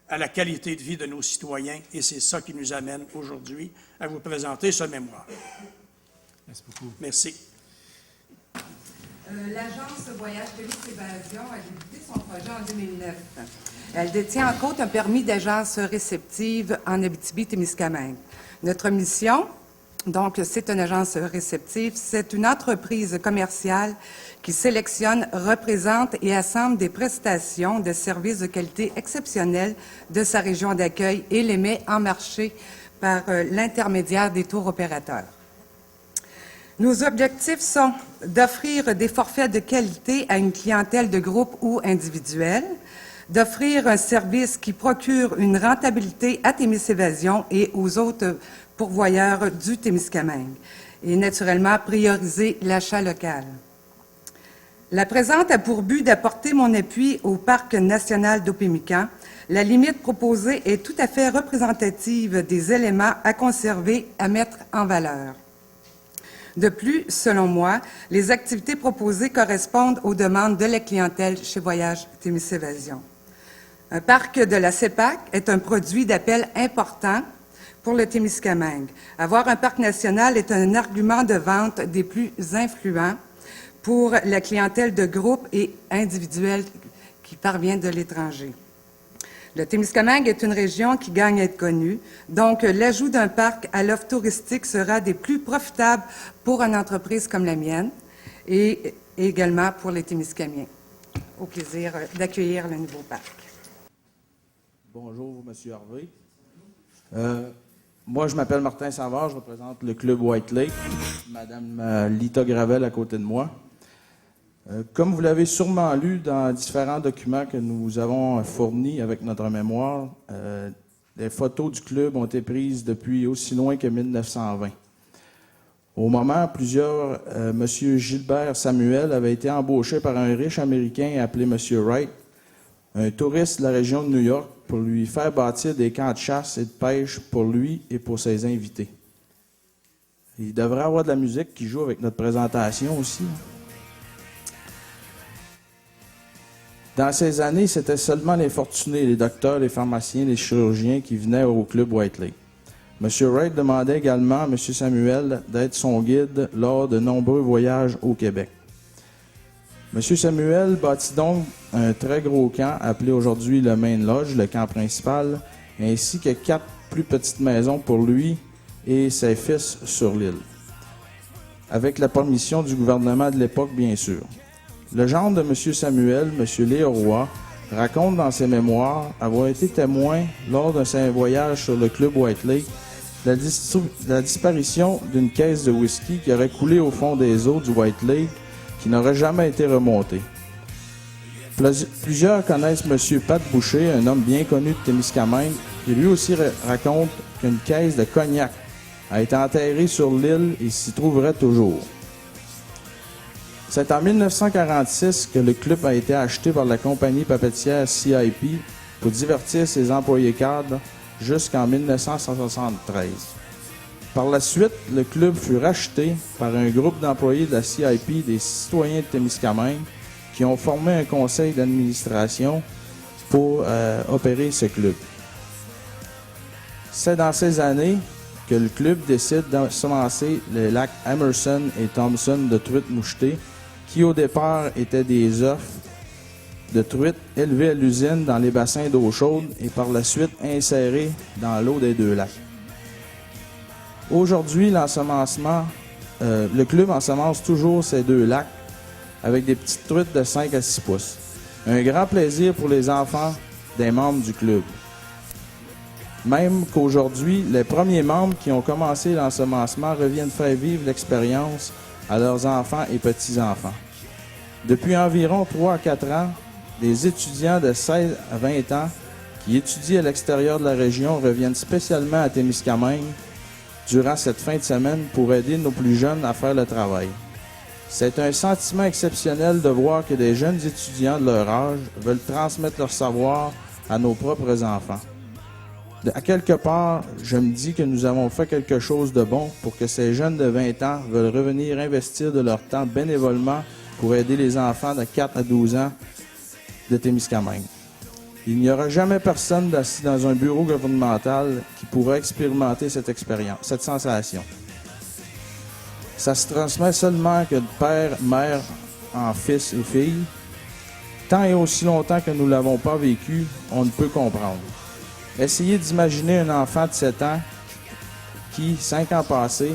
à la qualité de vie de nos citoyens. Et c'est ça qui nous amène aujourd'hui à vous présenter ce mémoire. Merci beaucoup. Merci. L'agence Voyage Tourisme Évasion a débuté son projet en 2009. Elle détient en compte un permis d'agence réceptive en Abitibi-Témiscamingue. Notre mission, donc, c'est une agence réceptive, c'est une entreprise commerciale qui sélectionne, représente et assemble des prestations de services de qualité exceptionnelle de sa région d'accueil et les met en marché par l'intermédiaire des tours opérateurs. Nos objectifs sont d'offrir des forfaits de qualité à une clientèle de groupe ou individuelle, d'offrir un service qui procure une rentabilité à Témis Évasion et aux autres pourvoyeurs du Témiscamingue, et naturellement prioriser l'achat local. La présente a pour but d'apporter mon appui au Parc national d'Opémican. La limite proposée est tout à fait représentative des éléments à conserver, à mettre en valeur. De plus, selon moi, les activités proposées correspondent aux demandes de la clientèle chez Voyage Témis Évasion. Un parc de la CEPAC est un produit d'appel important pour le Témiscamingue. Avoir un parc national est un argument de vente des plus influents pour la clientèle de groupe et individuelle qui parvient de l'étranger. Le Témiscamingue est une région qui gagne à être connue, donc l'ajout d'un parc à l'offre touristique sera des plus profitables pour une entreprise comme la mienne et également pour les Témiscamiens. Au plaisir d'accueillir le nouveau parc. Bonjour, M. Harvey. Moi, je m'appelle Martin Savard, je représente le club White Lake. Madame Lita Gravel à côté de moi. Comme vous l'avez sûrement lu dans différents documents que nous avons fournis avec notre mémoire, les photos du club ont été prises depuis aussi loin que 1920. Au moment, M. Gilbert Samuel avait été embauché par un riche Américain appelé M. Wright, un touriste de la région de New York, pour lui faire bâtir des camps de chasse et de pêche pour lui et pour ses invités. Il devrait y avoir de la musique qui joue avec notre présentation aussi. Dans ces années, c'était seulement les fortunés, les docteurs, les pharmaciens, les chirurgiens qui venaient au club White Lake. M. Wright demandait également à M. Samuel d'être son guide lors de nombreux voyages au Québec. M. Samuel bâtit donc un très gros camp appelé aujourd'hui le Main Lodge, le camp principal, ainsi que 4 plus petites maisons pour lui et ses fils sur l'île, avec la permission du gouvernement de l'époque, bien sûr. Le gendre de M. Samuel, M. Léo Roy, raconte dans ses mémoires avoir été témoin, lors de ses voyages sur le club White Lake, de la disparition d'une caisse de whisky qui aurait coulé au fond des eaux du White Lake, qui n'aurait jamais été remontée. Plusieurs connaissent M. Pat Boucher, un homme bien connu de Témiscamingue, qui lui aussi raconte qu'une caisse de cognac a été enterrée sur l'île et s'y trouverait toujours. C'est en 1946 que le club a été acheté par la compagnie papetière CIP pour divertir ses employés cadres jusqu'en 1973. Par la suite, le club fut racheté par un groupe d'employés de la CIP des citoyens de Témiscamingue qui ont formé un conseil d'administration pour opérer ce club. C'est dans ces années que le club décide d'ensemencer les lacs Emerson et Thompson de truites mouchetées, qui au départ étaient des œufs de truites élevés à l'usine dans les bassins d'eau chaude et par la suite insérés dans l'eau des 2 lacs. Aujourd'hui, le club ensemence toujours ces 2 lacs avec des petites truites de 5 à 6 pouces. Un grand plaisir pour les enfants des membres du club. Même qu'aujourd'hui, les premiers membres qui ont commencé l'ensemencement reviennent faire vivre l'expérience à leurs enfants et petits-enfants. Depuis environ 3 à 4 ans, des étudiants de 16 à 20 ans qui étudient à l'extérieur de la région reviennent spécialement à Témiscamingue durant cette fin de semaine pour aider nos plus jeunes à faire le travail. C'est un sentiment exceptionnel de voir que des jeunes étudiants de leur âge veulent transmettre leur savoir à nos propres enfants. À quelque part, je me dis que nous avons fait quelque chose de bon pour que ces jeunes de 20 ans veulent revenir investir de leur temps bénévolement pour aider les enfants de 4 à 12 ans de Témiscamingue. Il n'y aura jamais personne d'assis dans un bureau gouvernemental qui pourra expérimenter cette expérience, cette sensation. Ça se transmet seulement que de père, mère en fils et filles. Tant et aussi longtemps que nous ne l'avons pas vécu, on ne peut comprendre. Essayez d'imaginer un enfant de 7 ans qui, 5 ans passés,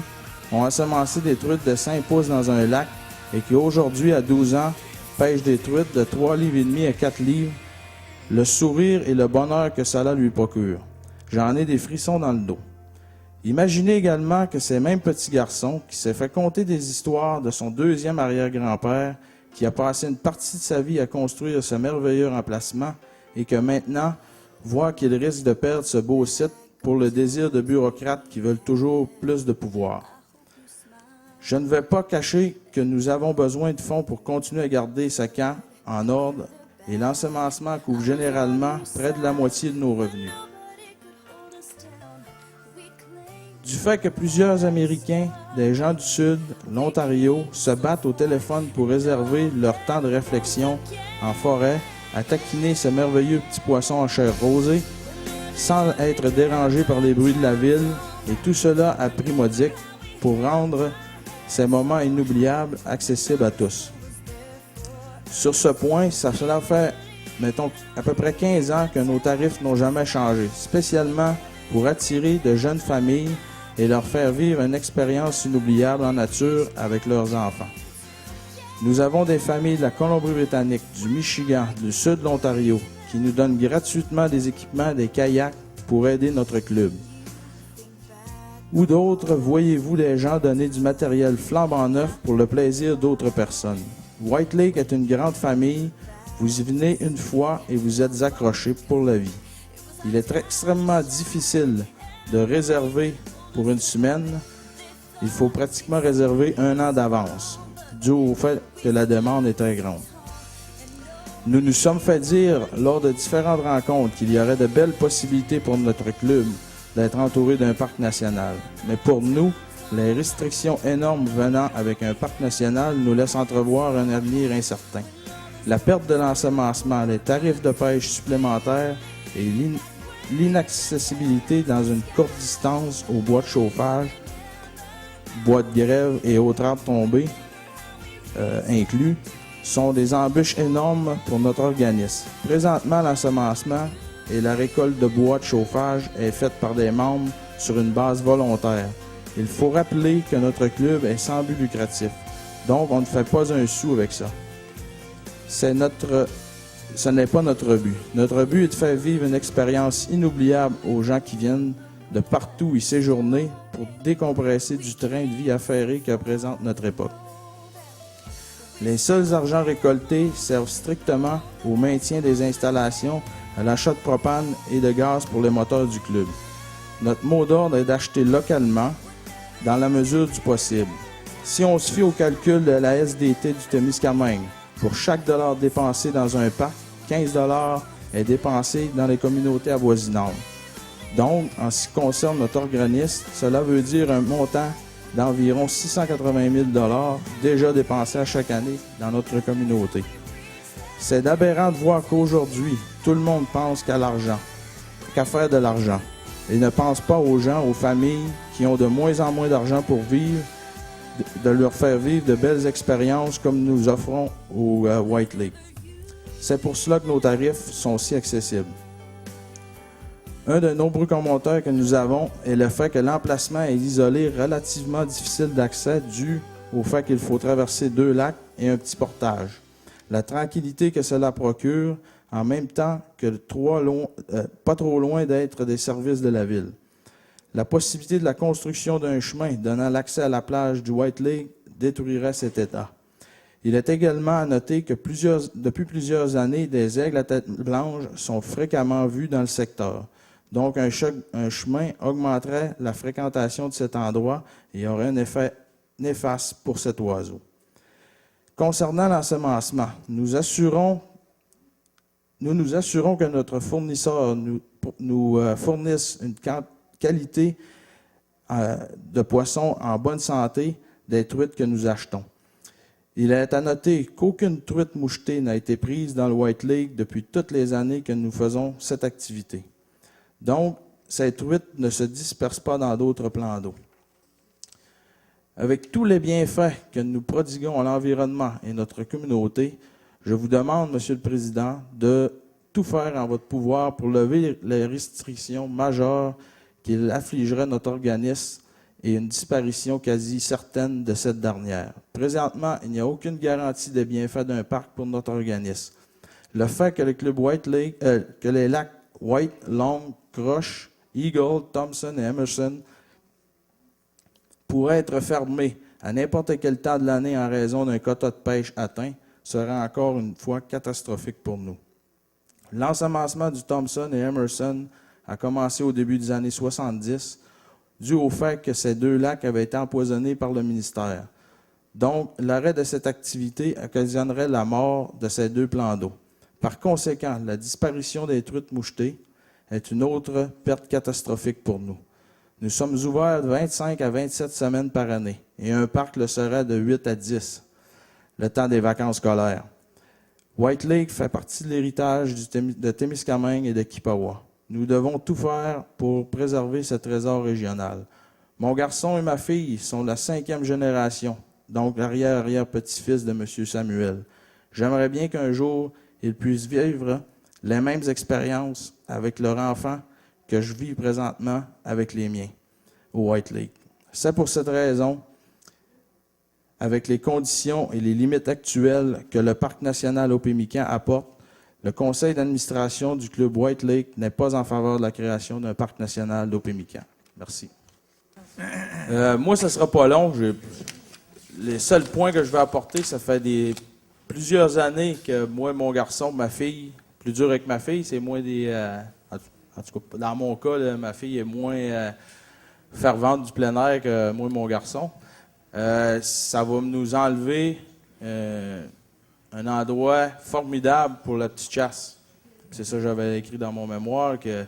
ont ensemencé des truites de 5 pouces dans un lac et qui aujourd'hui, à 12 ans, pêche des truites de 3,5 livres à 4 livres, le sourire et le bonheur que cela lui procure. J'en ai des frissons dans le dos. Imaginez également que ces mêmes petits garçons qui s'est fait conter des histoires de son 2e arrière-grand-père qui a passé une partie de sa vie à construire ce merveilleux emplacement et que maintenant voit qu'il risque de perdre ce beau site pour le désir de bureaucrates qui veulent toujours plus de pouvoir. Je ne vais pas cacher que nous avons besoin de fonds pour continuer à garder ce camp en ordre et l'ensemencement couvre généralement près de la moitié de nos revenus. Du fait que plusieurs Américains, des gens du Sud, l'Ontario, se battent au téléphone pour réserver leur temps de réflexion en forêt à taquiner ce merveilleux petit poisson en chair rosée, sans être dérangés par les bruits de la ville, et tout cela à prix modique pour rendre ces moments inoubliables accessibles à tous. Sur ce point, cela fait, mettons, à peu près 15 ans que nos tarifs n'ont jamais changé, spécialement pour attirer de jeunes familles et leur faire vivre une expérience inoubliable en nature avec leurs enfants. Nous avons des familles de la Colombie-Britannique, du Michigan, du sud de l'Ontario, qui nous donnent gratuitement des équipements, des kayaks pour aider notre club. Ou d'autres, voyez-vous des gens donner du matériel flambant neuf pour le plaisir d'autres personnes. White Lake est une grande famille. Vous y venez une fois et vous êtes accrochés pour la vie. Il est extrêmement difficile de réserver pour une semaine. Il faut pratiquement réserver 1 an d'avance, dû au fait que la demande est très grande. Nous nous sommes fait dire lors de différentes rencontres qu'il y aurait de belles possibilités pour notre club d'être entouré d'un parc national. Mais pour nous, les restrictions énormes venant avec un parc national nous laissent entrevoir un avenir incertain. La perte de l'ensemencement, les tarifs de pêche supplémentaires et l'inaccessibilité dans une courte distance aux bois de chauffage, bois de grève et autres arbres tombés inclus, sont des embûches énormes pour notre organisme. Présentement, l'ensemencement et la récolte de bois de chauffage est faite par des membres sur une base volontaire. Il faut rappeler que notre club est sans but lucratif, donc on ne fait pas un sou avec ça. Ce n'est pas notre but. Notre but est de faire vivre une expérience inoubliable aux gens qui viennent de partout y séjourner pour décompresser du train de vie affairé que présente notre époque. Les seuls argents récoltés servent strictement au maintien des installations, à l'achat de propane et de gaz pour les moteurs du club. Notre mot d'ordre est d'acheter localement dans la mesure du possible. Si on se fie au calcul de la SDT du Témiscamingue, pour chaque dollar dépensé dans un parc, 15 $ est dépensé dans les communautés avoisinantes. Donc, en ce qui concerne notre organisme, cela veut dire un montant d'environ 680 000 $ déjà dépensés à chaque année dans notre communauté. C'est aberrant de voir qu'aujourd'hui, tout le monde pense qu'à l'argent, qu'à faire de l'argent, et ne pense pas aux gens, aux familles qui ont de moins en moins d'argent pour vivre, de leur faire vivre de belles expériences comme nous offrons au White Lake. C'est pour cela que nos tarifs sont si accessibles. Un des nombreux commentaires que nous avons est le fait que l'emplacement est isolé, relativement difficile d'accès dû au fait qu'il faut traverser 2 lacs et un petit portage. La tranquillité que cela procure, en même temps que pas trop loin d'être des services de la ville. La possibilité de la construction d'un chemin donnant l'accès à la plage du White Lake détruirait cet état. Il est également à noter que depuis plusieurs années, des aigles à tête blanche sont fréquemment vus dans le secteur. Donc, un chemin augmenterait la fréquentation de cet endroit et aurait un effet néfaste pour cet oiseau. Concernant l'ensemencement, nous nous assurons que notre fournisseur nous fournisse une qualité de poissons en bonne santé des truites que nous achetons. Il est à noter qu'aucune truite mouchetée n'a été prise dans le White Lake depuis toutes les années que nous faisons cette activité. Donc, ces truites ne se dispersent pas dans d'autres plans d'eau. Avec tous les bienfaits que nous prodiguons à l'environnement et notre communauté, je vous demande, Monsieur le Président, de tout faire en votre pouvoir pour lever les restrictions majeures qui affligeraient notre organisme et une disparition quasi certaine de cette dernière. Présentement, il n'y a aucune garantie des bienfaits d'un parc pour notre organisme. Le fait que le club White Lake, que les lacs White, Long, Croche, Eagle, Thompson et Emerson pourraient être fermés à n'importe quel temps de l'année en raison d'un quota de pêche atteint serait encore une fois catastrophique pour nous. L'ensemencement du Thompson et Emerson a commencé au début des années 70, dû au fait que ces 2 lacs avaient été empoisonnés par le ministère. Donc, l'arrêt de cette activité occasionnerait la mort de ces 2 plans d'eau. Par conséquent, la disparition des truites mouchetées est une autre perte catastrophique pour nous. Nous sommes ouverts de 25 à 27 semaines par année et un parc le serait de 8 à 10, le temps des vacances scolaires. White Lake fait partie de l'héritage de Témiscamingue et de Kippawa. Nous devons tout faire pour préserver ce trésor régional. Mon garçon et ma fille sont la 5e génération, donc l'arrière-petit-fils de M. Samuel. J'aimerais bien qu'un jour, ils puissent vivre les mêmes expériences avec leur enfant que je vis présentement avec les miens au White Lake. C'est pour cette raison, avec les conditions et les limites actuelles que le Parc national au Pémican apporte, le conseil d'administration du club White Lake n'est pas en faveur de la création d'un parc national au Pémican. Merci. Moi, ça ne sera pas long. Les seuls points que je vais apporter, ça fait des plusieurs années que moi, mon garçon, ma fille, plus dur avec ma fille, c'est moins des... en tout cas, dans mon cas, là, ma fille est moins fervente du plein air que moi, mon garçon. Ça va nous enlever un endroit formidable pour la petite chasse. C'est ça que j'avais écrit dans mon mémoire, que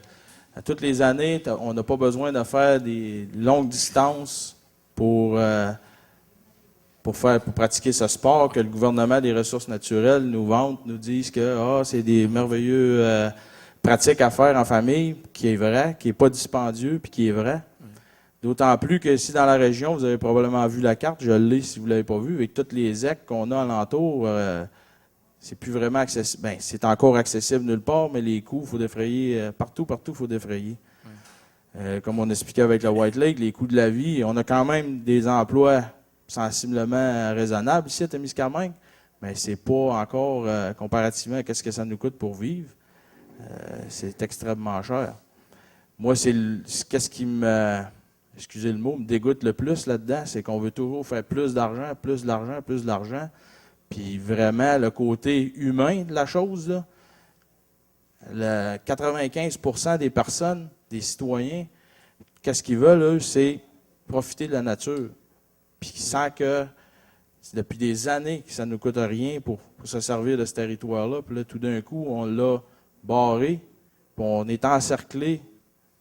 à toutes les années, on n'a pas besoin de faire des longues distances pour pratiquer ce sport, que le gouvernement des ressources naturelles nous vante, nous disent que c'est des merveilleux pratiques à faire en famille, qui est vrai, qui n'est pas dispendieux, puis qui est vrai. D'autant plus que si dans la région, vous avez probablement vu la carte, je l'ai si vous ne l'avez pas vu, avec toutes les EC qu'on a alentour, c'est plus vraiment accessible. Bien, c'est encore accessible nulle part, mais les coûts, il faut défrayer partout, il faut défrayer. Comme on expliquait avec le White Lake, les coûts de la vie, on a quand même des emplois sensiblement raisonnables ici à Témiscamingue, mais c'est pas encore, comparativement à ce que ça nous coûte pour vivre, c'est extrêmement cher. Moi, qu'est-ce qui excusez le mot, me dégoûte le plus là-dedans, c'est qu'on veut toujours faire plus d'argent, plus d'argent, plus d'argent. Puis vraiment, le côté humain de la chose, là, le 95% des personnes, des citoyens, qu'est-ce qu'ils veulent, eux, c'est profiter de la nature. Puis sans que, c'est depuis des années que ça ne nous coûte rien pour se servir de ce territoire-là. Puis là, tout d'un coup, on l'a barré, puis on est encerclé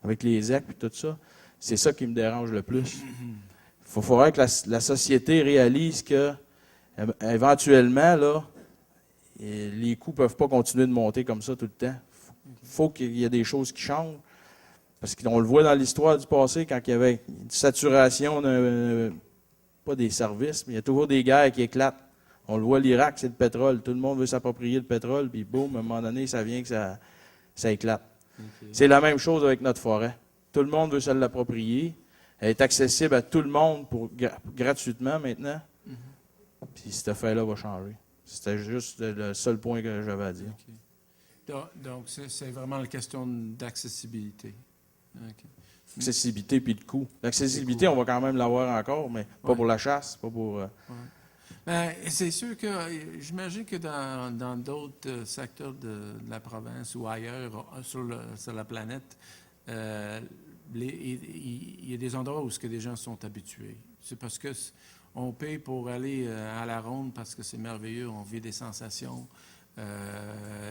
avec les EC et tout ça. C'est ça qui me dérange le plus. Il faudrait que la société réalise que, éventuellement, là, les coûts ne peuvent pas continuer de monter comme ça tout le temps. Il faut qu'il y ait des choses qui changent. Parce qu'on le voit dans l'histoire du passé, quand il y avait une saturation, pas des services, mais il y a toujours des guerres qui éclatent. On le voit, l'Irak, c'est le pétrole. Tout le monde veut s'approprier le pétrole, puis boum, à un moment donné, ça vient que ça éclate. Okay. C'est la même chose avec notre forêt. Tout le monde veut se l'approprier. Elle est accessible à tout le monde gratuitement maintenant. Puis cet affaire-là va changer. C'était juste le seul point que j'avais à dire. Okay. Donc, c'est vraiment la question d'accessibilité. Okay. Accessibilité puis de coût. L'accessibilité, on va quand même l'avoir encore, mais pas pour la chasse, pas pour... Ben, c'est sûr que j'imagine que dans d'autres secteurs de la province ou ailleurs sur la planète, il y a des endroits où les gens sont habitués. C'est parce que on paye pour aller à la ronde parce que c'est merveilleux, on vit des sensations.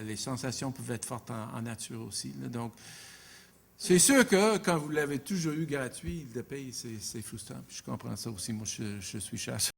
Les sensations peuvent être fortes en nature aussi. Là. Donc, c'est sûr que quand vous l'avez toujours eu gratuit, le paye, c'est frustrant. Puis je comprends ça aussi. Moi, je suis chasseur.